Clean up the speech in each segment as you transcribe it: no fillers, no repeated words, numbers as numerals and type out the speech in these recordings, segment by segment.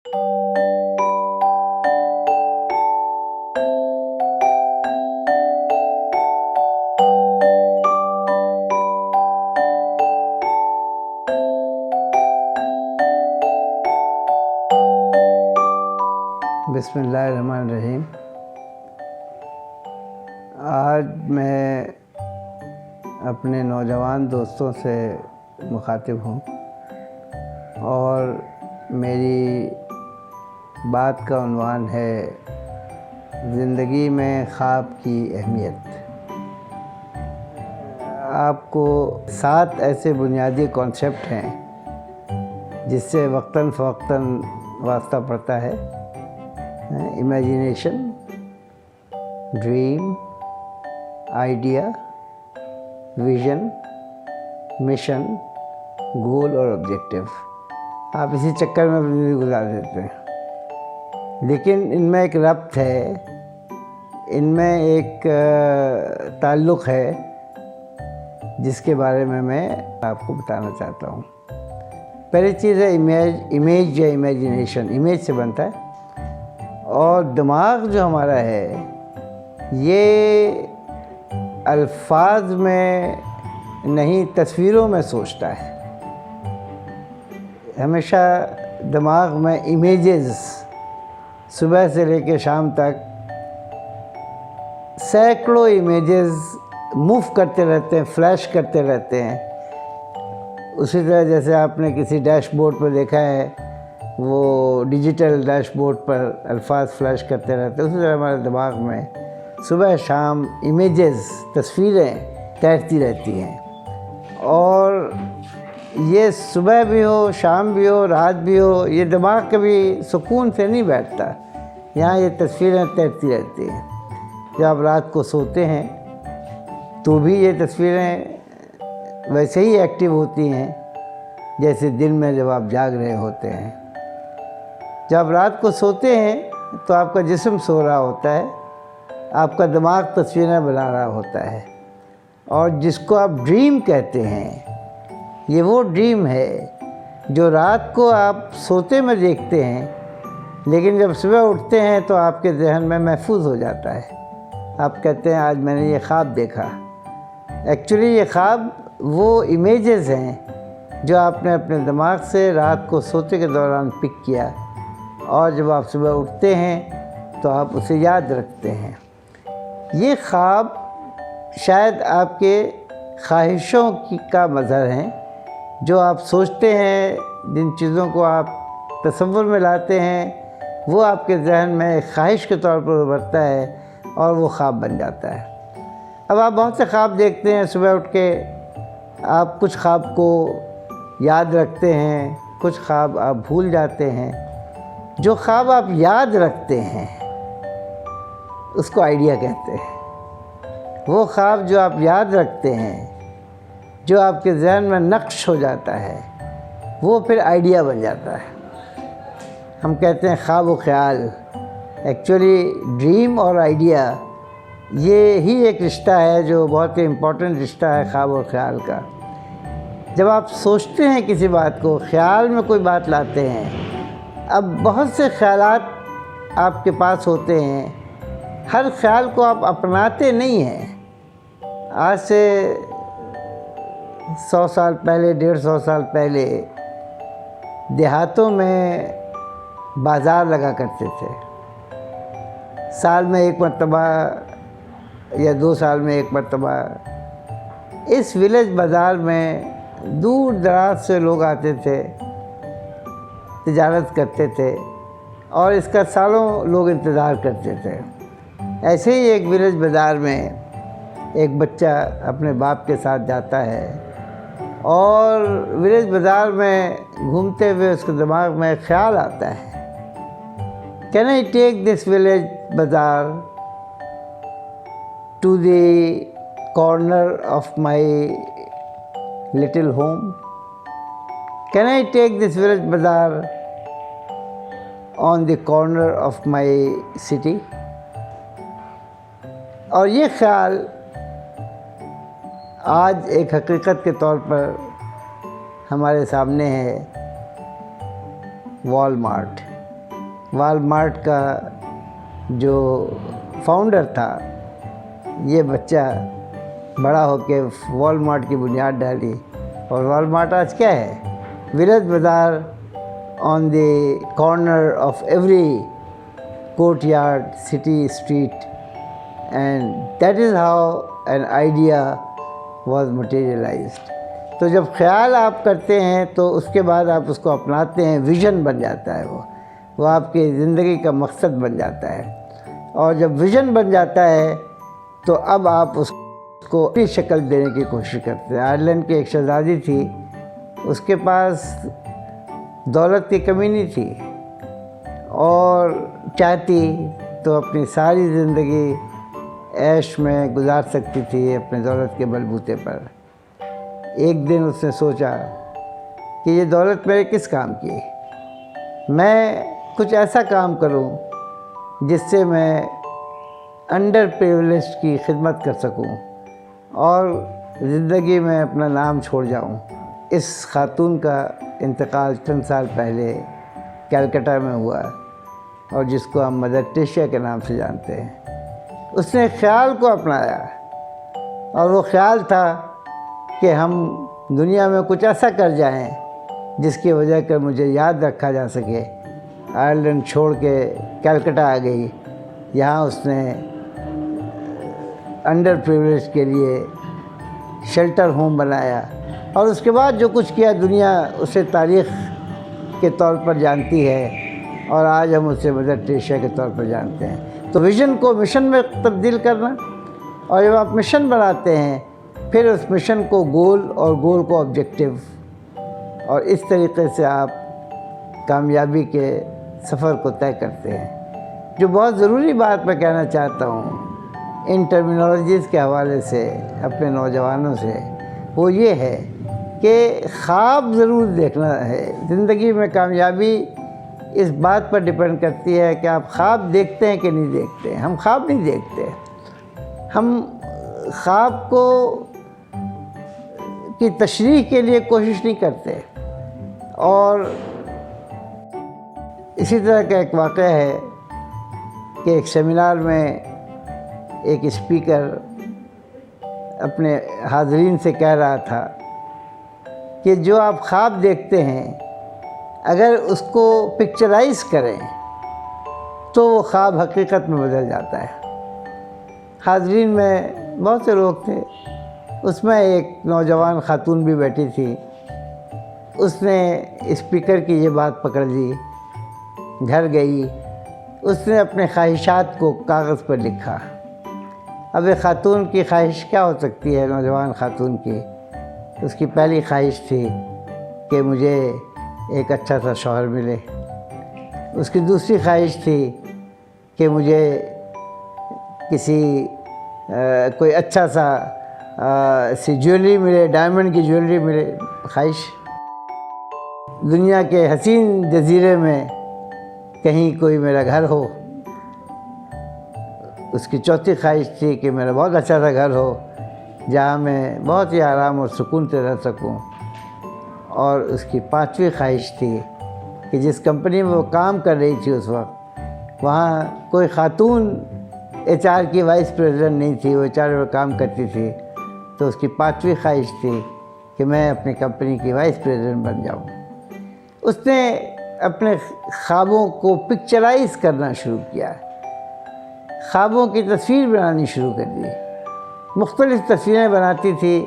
بسم اللہ الرحمن الرحیم۔ آج میں اپنے نوجوان دوستوں سے مخاطب ہوں اور میری بات کا عنوان ہے زندگی میں خواب کی اہمیت۔ آپ کو 7 ایسے بنیادی کانسیپٹ ہیں جس سے وقتاً فوقتاً واسطہ پڑتا ہے: imagination, dream, idea, vision, mission, goal اور آبجیکٹیو۔ آپ اسی چکر میں زندگی گزار دیتے ہیں، لیکن ان میں ایک ربط ہے، ان میں ایک تعلق ہے جس کے بارے میں آپ کو بتانا چاہتا ہوں۔ پہلی چیز ہے امیج یا امیجینیشن۔ امیج سے بنتا ہے، اور دماغ جو ہمارا ہے یہ الفاظ میں نہیں، تصویروں میں سوچتا ہے۔ ہمیشہ دماغ میں امیجز صبح سے لے کے شام تک سینکڑوں امیجز موو کرتے رہتے ہیں، فلیش کرتے رہتے ہیں۔ اسی طرح جیسے آپ نے کسی ڈیش بورڈ پہ دیکھا ہے، وہ ڈیجیٹل ڈیش بورڈ پر الفاظ فلیش کرتے رہتے ہیں، اسی طرح ہمارے دماغ میں صبح شام امیجز، تصویریں تیرتی رہتی ہیں، اور یہ صبح بھی ہو، شام بھی ہو، رات بھی ہو، یہ دماغ کبھی سکون سے نہیں بیٹھتا، یہاں یہ تصویریں تیرتی رہتی ہیں۔ جب آپ رات کو سوتے ہیں تو بھی یہ تصویریں ویسے ہی ایکٹیو ہوتی ہیں جیسے دن میں جب آپ جاگ رہے ہوتے ہیں۔ جب رات کو سوتے ہیں تو آپ کا جسم سو رہا ہوتا ہے، آپ کا دماغ تصویریں بنا رہا ہوتا ہے، اور جس کو آپ ڈریم کہتے ہیں، یہ وہ ڈریم ہے جو رات کو آپ سوتے میں دیکھتے ہیں، لیکن جب صبح اٹھتے ہیں تو آپ کے ذہن میں محفوظ ہو جاتا ہے۔ آپ کہتے ہیں آج میں نے یہ خواب دیکھا۔ ایکچولی یہ خواب وہ امیجز ہیں جو آپ نے اپنے دماغ سے رات کو سوتے کے دوران پک کیا، اور جب آپ صبح اٹھتے ہیں تو آپ اسے یاد رکھتے ہیں۔ یہ خواب شاید آپ کے خواہشوں کا مظہر ہیں، جو آپ سوچتے ہیں، جن چیزوں کو آپ تصور میں لاتے ہیں، وہ آپ کے ذہن میں ایک خواہش کے طور پر ابھرتا ہے اور وہ خواب بن جاتا ہے۔ اب آپ بہت سے خواب دیکھتے ہیں، صبح اٹھ کے آپ کچھ خواب کو یاد رکھتے ہیں، کچھ خواب آپ بھول جاتے ہیں۔ جو خواب آپ یاد رکھتے ہیں اس کو آئیڈیا کہتے ہیں۔ وہ خواب جو آپ یاد رکھتے ہیں، جو آپ کے ذہن میں نقش ہو جاتا ہے، وہ پھر آئیڈیا بن جاتا ہے۔ ہم کہتے ہیں خواب و خیال۔ ایکچولی ڈریم اور آئیڈیا یہ ہی ایک رشتہ ہے جو بہت ہی امپورٹنٹ رشتہ ہے خواب اور خیال کا۔ جب آپ سوچتے ہیں کسی بات کو، خیال میں کوئی بات لاتے ہیں، اب بہت سے خیالات آپ کے پاس ہوتے ہیں، ہر خیال کو آپ اپناتے نہیں ہیں۔ آج سے 100 سال پہلے، 150 سال پہلے دیہاتوں میں بازار لگا کرتے تھے۔ سال میں ایک مرتبہ یا 2 سال میں ایک مرتبہ اس ولیج بازار میں دور دراز سے لوگ آتے تھے، تجارت کرتے تھے، اور اس کا سالوں لوگ انتظار کرتے تھے۔ ایسے ہی ایک ولیج بازار میں ایک بچہ اپنے باپ کے ساتھ جاتا ہے، اور ولیج بازار میں گھومتے ہوئے اس کے دماغ میں ایک خیال آتا ہے: Can I take this village bazaar to the corner of my little home? Can I take this village bazaar on the corner of my city? اور یہ خیال آج ایک حقیقت کے طور پر ہمارے سامنے ہے۔ وال مارٹ، والمارٹ کا جو فاؤنڈر تھا، یہ بچہ بڑا ہو کے والمارٹ کی بنیاد ڈالی. اور والمارٹ آج کیا ہے؟ Word bazaar on the corner of every courtyard city street. And that is how an idea was materialized. تو جب خیال آپ کرتے ہیں تو اس کے بعد آپ اس کو اپناتے ہیں، ویژن بن جاتا ہے، وہ آپ کی زندگی کا مقصد بن جاتا ہے. اور جب ویژن بن جاتا ہے تو اب آپ اس کو اپنی شکل دینے کی کوشش کرتے ہیں. آئرلینڈ کی ایک شہزادی تھی، اس کے پاس دولت کی کمی نہیں تھی، اور چاہتی تو اپنی ساری زندگی عیش میں گزار سکتی تھی اپنے دولت کے بلبوتے پر. ایک دن اس نے سوچا کہ یہ دولت میرے کس کام کی؟ میں کچھ ایسا کام کروں جس سے میں انڈر پریولیجڈ کی خدمت کر سکوں اور زندگی میں اپنا نام چھوڑ جاؤں. اس خاتون کا انتقال چند سال پہلے کلکتہ میں ہوا، اور جس کو ہم مدر ٹریسیا کے نام سے جانتے ہیں. اس نے خیال کو اپنایا، اور وہ خیال تھا کہ ہم دنیا میں کچھ ایسا کر جائیں جس کی وجہ کر مجھے یاد رکھا جا سکے. آئرلینڈ چھوڑ کے کلکتہ آ گئی. یہاں اس نے انڈر پریولیج کے لیے شیلٹر ہوم بنایا، اور اس کے بعد جو کچھ کیا دنیا اسے تاریخ کے طور پر جانتی ہے، اور آج ہم اسے مدر ٹریسیا کے طور پر جانتے ہیں. تو ویژن کو مشن میں تبدیل کرنا، اور جب آپ مشن بناتے ہیں پھر اس مشن کو گول اور گول کو آبجیکٹیو، اور اس طریقے سے آپ کامیابی کے سفر کو طے کرتے ہیں. جو بہت ضروری بات میں کہنا چاہتا ہوں ان ٹرمینالوجیز کے حوالے سے اپنے نوجوانوں سے، وہ یہ ہے کہ خواب ضرور دیکھنا ہے. زندگی میں کامیابی اس بات پر ڈیپینڈ کرتی ہے کہ آپ خواب دیکھتے ہیں کہ نہیں دیکھتے ہیں. ہم خواب نہیں دیکھتے، ہم خواب کو کی تشریح کے لیے کوشش نہیں کرتے. اور اسی طرح کا ایک واقعہ ہے کہ ایک سیمینار میں ایک اسپیکر اپنے حاضرین سے کہہ رہا تھا کہ جو آپ خواب دیکھتے ہیں اگر اس کو پکچرائز کریں تو وہ خواب حقیقت میں بدل جاتا ہے. حاضرین میں بہت سے لوگ تھے، اس میں ایک نوجوان خاتون بھی بیٹھی تھی. اس نے اسپیکر کی یہ بات پکڑ لی، گھر گئی، اس نے اپنے خواہشات کو کاغذ پر لکھا. اب ایک خاتون کی خواہش کیا ہو سکتی ہے؟ نوجوان خاتون کی اس کی پہلی خواہش تھی کہ مجھے ایک اچھا سا شوہر ملے. اس کی دوسری خواہش تھی کہ مجھے کسی کوئی اچھا سا سی جویلری ملے، ڈائمنڈ کی جویلری ملے. خواہش دنیا کے حسین جزیرے میں کہیں کوئی میرا گھر ہو. اس کی چوتھی خواہش تھی کہ میرا بہت اچھا سا گھر ہو جہاں میں بہت ہی آرام اور سکون سے رہ سکوں. اور اس کی پانچویں خواہش تھی کہ جس کمپنی میں وہ کام کر رہی تھی اس وقت، وہاں کوئی خاتون ایچ آر کی وائس پریزیڈنٹ نہیں تھی، وہ ایچ آر میں کام کرتی تھی. تو اس کی پانچویں خواہش تھی کہ میں اپنی کمپنی کی وائس پریزیڈنٹ بن جاؤں. اس نے اپنے خوابوں کو پکچرائز کرنا شروع کیا، خوابوں کی تصویر بنانی شروع کر دی. مختلف تصویریں بناتی تھی،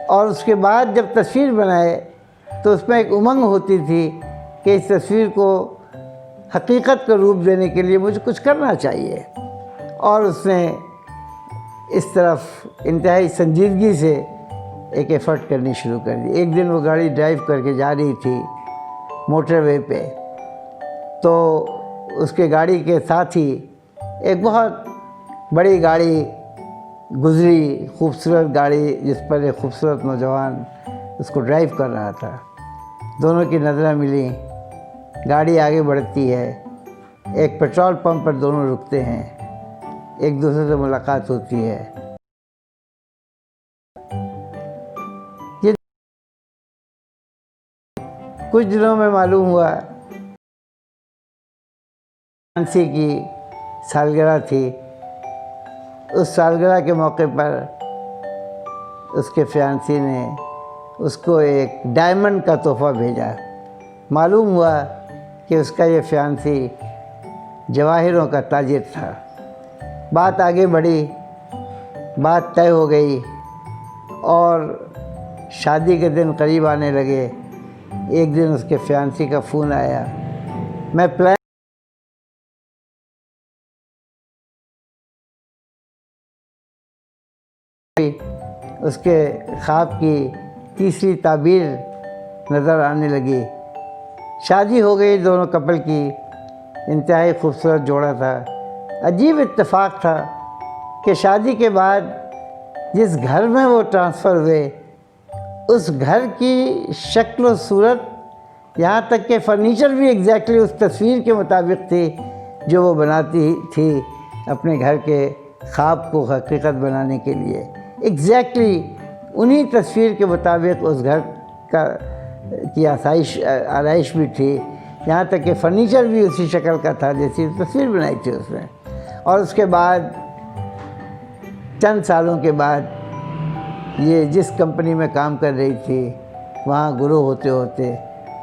اور اس کے بعد جب تصویر بنائے تو اس میں ایک امنگ ہوتی تھی کہ اس تصویر کو حقیقت کا روپ دینے کے لیے مجھے کچھ کرنا چاہیے. اور اس نے اس طرف انتہائی سنجیدگی سے ایک ایفرٹ کرنی شروع کر دی. ایک دن وہ گاڑی ڈرائیو کر کے جا رہی تھی موٹر وے پہ، تو اس کے گاڑی کے ساتھ ہی ایک بہت بڑی گاڑی گزری، خوبصورت گاڑی جس پر ایک خوبصورت نوجوان اس کو ڈرائیو کر رہا تھا. دونوں کی نظریں ملیں، گاڑی آگے بڑھتی ہے، ایک پیٹرول پمپ پر دونوں رکتے ہیں، ایک دوسرے سے ملاقات ہوتی ہے. یہ کچھ دنوں میں معلوم ہوا فیانسی کی سالگرہ تھی. اس سالگرہ کے موقع پر اس کے فیانسی نے اس کو ایک ڈائمنڈ کا تحفہ بھیجا. معلوم ہوا کہ اس کا یہ فیانسی جواہروں کا تاجر تھا. بات آگے بڑھی، بات طے ہو گئی اور شادی کے دن قریب آنے لگے. ایک دن اس کے فیانسی کا فون آیا. میں پلان اس کے خواب کی تیسری تعبیر نظر آنے لگی. شادی ہو گئی دونوں کپل کی. انتہائی خوبصورت جوڑا تھا. عجیب اتفاق تھا کہ شادی کے بعد جس گھر میں وہ ٹرانسفر ہوئے اس گھر کی شکل و صورت، یہاں تک کہ فرنیچر بھی ایگزیکٹلی اس تصویر کے مطابق تھی جو وہ بناتی تھی اپنے گھر کے خواب کو حقیقت بنانے کے لیے. ایگزیکٹلی انہی تصویر کے مطابق اس گھر کی آرائش بھی تھی. یہاں تک کہ فرنیچر بھی اسی شکل کا تھا جیسی تصویر بنائی تھی اس نے. اور اس کے بعد چند سالوں کے بعد یہ جس کمپنی میں کام کر رہی تھی وہاں گرو ہوتے ہوتے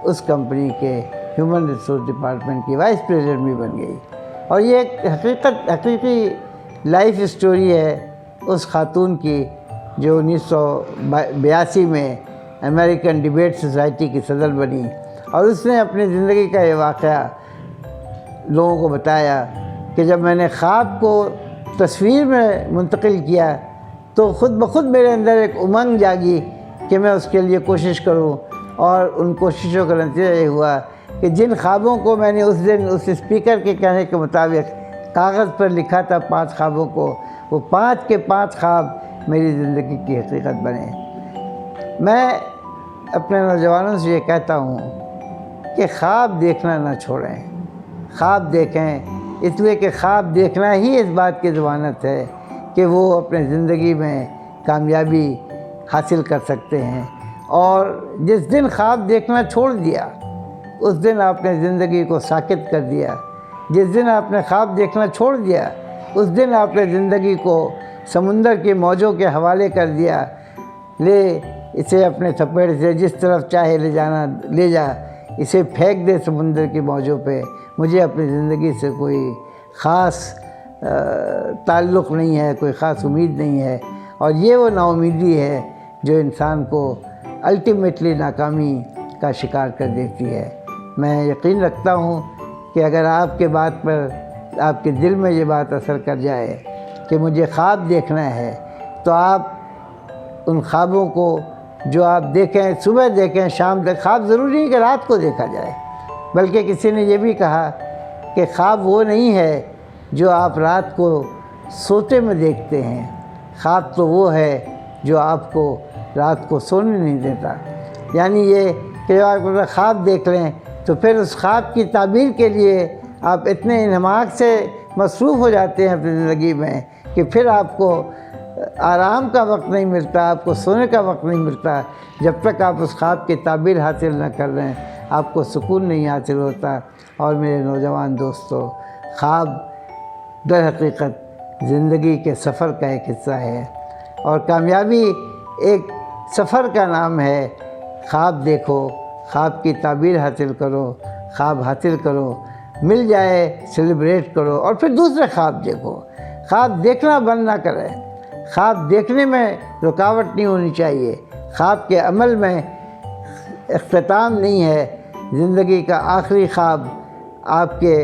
اس کمپنی کے ہیومن ریسورس ڈپارٹمنٹ کی وائس پریزیڈنٹ بھی بن گئی. اور یہ ایک حقیقی لائف اسٹوری ہے اس خاتون کی جو 1982 میں امریکن ڈیبیٹ سوسائٹی کی صدر بنی. اور اس نے اپنی زندگی کا یہ واقعہ لوگوں کو بتایا کہ جب میں نے خواب کو تصویر میں منتقل کیا تو خود بخود میرے اندر ایک امنگ جاگی کہ میں اس کے لیے کوشش کروں. اور ان کوششوں کا نتیجہ یہ ہوا کہ جن خوابوں کو میں نے اس دن اس اسپیکر کے کہنے کے مطابق کاغذ پر لکھا تھا 5 خوابوں کو، وہ 5 کے 5 خواب میری زندگی کی حقیقت بنے. میں اپنے نوجوانوں سے یہ کہتا ہوں کہ خواب دیکھنا نہ چھوڑیں. خواب دیکھیں، اس لیے کہ خواب دیکھنا ہی اس بات کی ضمانت ہے کہ وہ اپنے زندگی میں کامیابی حاصل کر سکتے ہیں. اور جس دن خواب دیکھنا چھوڑ دیا اس دن آپ نے زندگی کو ساکت کر دیا. جس دن آپ نے خواب دیکھنا چھوڑ دیا اس دن آپ نے زندگی کو سمندر کی موجوں کے حوالے کر دیا. لے اسے اپنے تھپیڑ سے جس طرف چاہے لے جانا لے جا، اسے پھینک دے سمندر کی موجوں پہ. مجھے اپنی زندگی سے کوئی خاص تعلق نہیں ہے، کوئی خاص امید نہیں ہے. اور یہ وہ نا امیدی ہے جو انسان کو الٹیمیٹلی ناکامی کا شکار کر دیتی ہے. میں یقین رکھتا ہوں کہ اگر آپ کے بات پر آپ کے دل میں یہ بات اثر کر جائے کہ مجھے خواب دیکھنا ہے تو آپ ان خوابوں کو جو آپ دیکھیں، صبح دیکھیں، شام دیکھیں. خواب ضروری نہیں کہ رات کو دیکھا جائے، بلکہ کسی نے یہ بھی کہا کہ خواب وہ نہیں ہے جو آپ رات کو سوتے میں دیکھتے ہیں. خواب تو وہ ہے جو آپ کو رات کو سونے نہیں دیتا. یعنی یہ کہ آپ خواب دیکھ لیں تو پھر اس خواب کی تعبیر کے لیے آپ اتنے انہماک سے مصروف ہو جاتے ہیں اپنی زندگی میں کہ پھر آپ کو آرام کا وقت نہیں ملتا، آپ کو سونے کا وقت نہیں ملتا. جب تک آپ اس خواب کی تعبیر حاصل نہ کر لیں آپ کو سکون نہیں حاصل ہوتا. اور میرے نوجوان دوستو، خواب در حقیقت زندگی کے سفر کا ایک حصہ ہے اور کامیابی ایک سفر کا نام ہے. خواب دیکھو، خواب کی تعبیر حاصل کرو، خواب حاصل کرو، مل جائے سیلیبریٹ کرو اور پھر دوسرے خواب دیکھو. خواب دیکھنا بند نہ کریں. خواب دیکھنے میں رکاوٹ نہیں ہونی چاہیے. خواب کے عمل میں اختتام نہیں ہے. زندگی کا آخری خواب آپ کے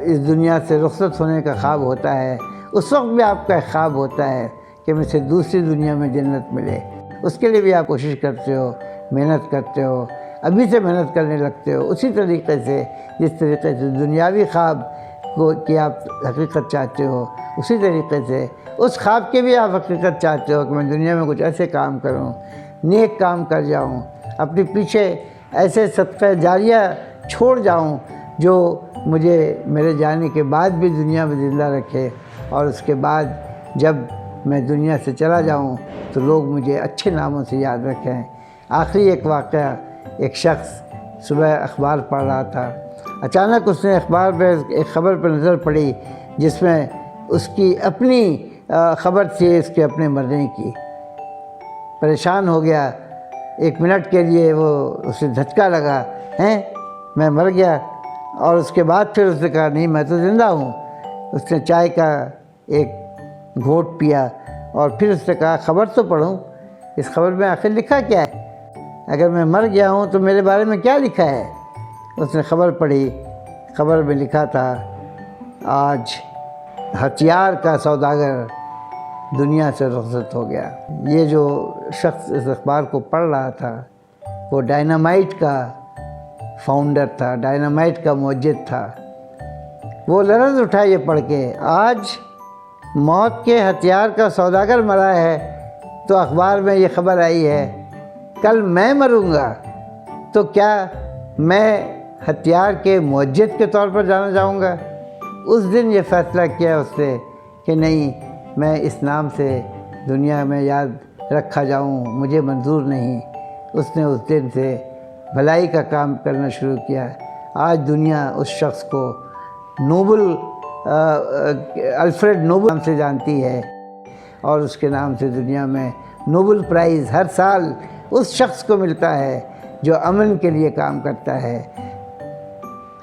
اس دنیا سے رخصت ہونے کا خواب ہوتا ہے. اس وقت بھی آپ کا ایک خواب ہوتا ہے کہ مجھے دوسری دنیا میں جنت ملے. اس کے لیے بھی آپ کوشش کرتے ہو، محنت کرتے ہو، ابھی سے محنت کرنے لگتے ہو اسی طریقے سے جس طریقے سے دنیاوی خواب کو کہ آپ حقیقت چاہتے ہو، اسی طریقے سے اس خواب کے بھی آپ حقیقت چاہتے ہو کہ میں دنیا میں کچھ ایسے کام کروں، نیک کام کر جاؤں، اپنے پیچھے ایسے صدقہ جاریہ چھوڑ جاؤں جو مجھے میرے جانے کے بعد بھی دنیا میں زندہ رکھے. اور اس کے بعد جب میں دنیا سے چلا جاؤں تو لوگ مجھے اچھے ناموں سے یاد رکھیں. آخری ایک واقعہ، ایک شخص صبح اخبار پڑھ رہا تھا، اچانک اس نے اخبار پہ ایک خبر پر نظر پڑی جس میں اس کی اپنی خبر تھی اس کے اپنے مرنے کی۔ پریشان ہو گیا، 1 منٹ کے لیے وہ اسے دھچکا لگا، میں مر گیا، اور اس کے بعد پھر اس نے کہا نہیں میں تو زندہ ہوں۔ اس نے چائے کا ایک گھونٹ پیا اور پھر اس نے کہا خبر تو پڑھوں، اس خبر میں آخر لکھا کیا ہے؟ اگر میں مر گیا ہوں تو میرے بارے میں کیا لکھا ہے؟ اس نے خبر پڑھی، خبر میں لکھا تھا آج ہتھیار کا سوداگر دنیا سے رخصت ہو گیا۔ یہ جو شخص اس اخبار کو پڑھ رہا تھا وہ ڈائنامائٹ کا فاؤنڈر تھا، ڈائنامائٹ کا موجد تھا۔ وہ لرز اٹھا یہ پڑھ کے، آج موت کے ہتھیار کا سوداگر مرا ہے تو اخبار میں یہ خبر آئی ہے، کل میں مروں گا تو کیا میں ہتھیار کے موجد کے طور پر جانا جاؤں گا؟ اس دن یہ فیصلہ کیا اس نے کہ نہیں، میں اس نام سے دنیا میں یاد رکھا جاؤں، مجھے منظور نہیں۔ اس نے اس دن سے بھلائی کا کام کرنا شروع کیا۔ آج دنیا اس شخص کو نوبل الفریڈ نوبل نام سے جانتی ہے، اور اس کے نام سے دنیا میں نوبل پرائز ہر سال اس شخص کو ملتا ہے جو امن کے لیے کام کرتا ہے۔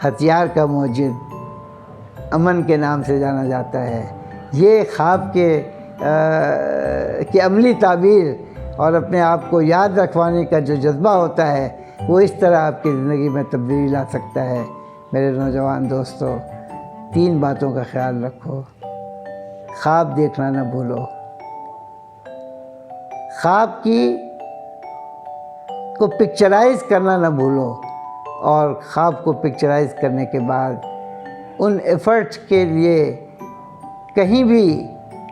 ہتھیار کا موجد امن کے نام سے جانا جاتا ہے۔ یہ خواب کی عملی تعبیر اور اپنے آپ کو یاد رکھوانے کا جو جذبہ ہوتا ہے وہ اس طرح آپ کی زندگی میں تبدیلی لا سکتا ہے۔ میرے نوجوان دوستو، 3 باتوں کا خیال رکھو۔ خواب دیکھنا نہ بھولو، خواب کو پکچرائز کرنا نہ بھولو، اور خواب کو پکچرائز کرنے کے بعد ان ایفرٹس کے لیے کہیں بھی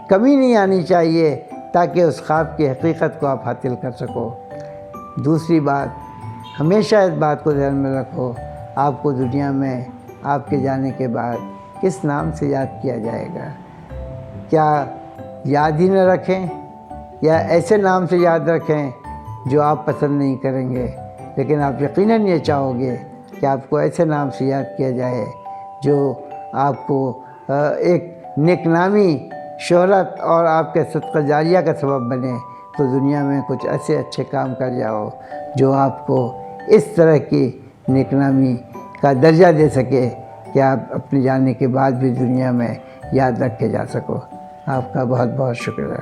کمی نہیں آنی چاہیے تاکہ اس خواب کی حقیقت کو آپ حاصل کر سکو۔ دوسری بات، ہمیشہ اس بات کو ذہن میں رکھو، آپ کو دنیا میں آپ کے جانے کے بعد کس نام سے یاد کیا جائے گا؟ کیا یاد ہی نہ رکھیں، یا ایسے نام سے یاد رکھیں جو آپ پسند نہیں کریں گے، لیکن آپ یقیناً یہ چاہو گے کہ آپ کو ایسے نام سے یاد کیا جائے جو آپ کو ایک نیک نامی، شہرت اور آپ کے صدقہ جاریہ کا سبب بنے، تو دنیا میں کچھ ایسے اچھے کام کر جاؤ جو آپ کو اس طرح کی نیک نامی کا درجہ دے سکے کہ آپ اپنے جانے کے بعد بھی دنیا میں یاد رکھے جا سکو۔ آپ کا بہت بہت شکریہ۔